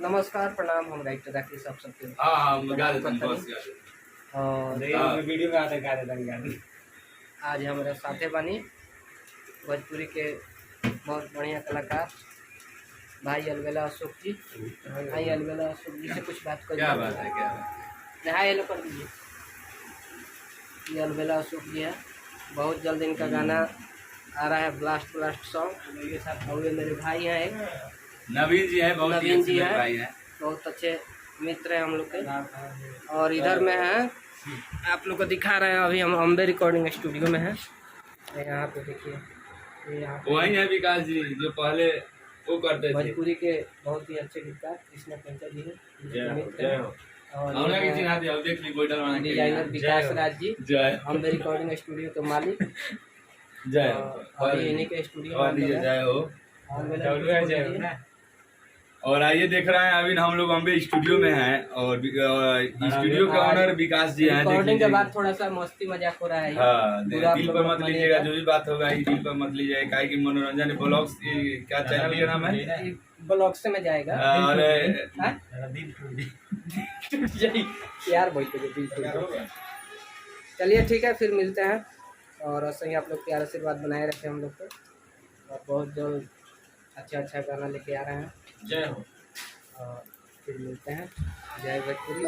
नमस्कार प्रणाम, हम राइटर राकेश आप सबके और वीडियो में आते गाने आज हमारे साथे बानी भोजपुरी के बहुत बढ़िया कलाकार भाई अलबेला अशोक जी। भाई अलबेला अशोक जी से कुछ बात कर क्या बात है, क्या बात है। हाय हेलो कर दीजिए। ये अलबेला अशोक जी है, बहुत जल्द इनका गाना आ रहा है, ब्लास्ट ब्लास्ट सॉन्ग। और ये मेरे भाई हैं, एक नवीन जी है, बहुत नवीन जी है, भाई है, बहुत अच्छे मित्र हैं हम लोग के। और इधर में है, आप लोग को दिखा रहे हैं, अभी हम अम्बे रिकॉर्डिंग स्टूडियो में हैं। यहाँ पे देखिए, वही है विकास जी जो पहले वो करते थे। भोजपुरी के बहुत ही अच्छे गीतकार कृष्णा पंचा जी हैं, और डिजाइनर विकास राज जी, अम्बे रिकॉर्डिंग स्टूडियो के मालिक। जय अभी इन्हीं के स्टूडियो में जय हो। और आइए देख रहे हैं, अभी हम लोग अम्बे स्टूडियो में हैं और स्टूडियो का ऑनर विकास जी हैं। रिकॉर्डिंग के बाद थोड़ा सा मस्ती मजाक हो रहा है। हाँ, दिल पर मत लीजिएगा, जो भी बात होगा ये दिल पर मत लीजिएगा, काहे कि मनोरंजन ब्लॉग्स क्या चैनल का नाम है, ब्लॉग से में जाएगा। और यार चलिए ठीक है, फिर मिलते हैं और ऐसे ही आप लोग प्यार आशीर्वाद बनाए रखें हम लोग को, और बहुत जल्द अच्छा गाना लेके आ रहे हैं। जय हो। और फिर मिलते हैं। जय भोजपुरी।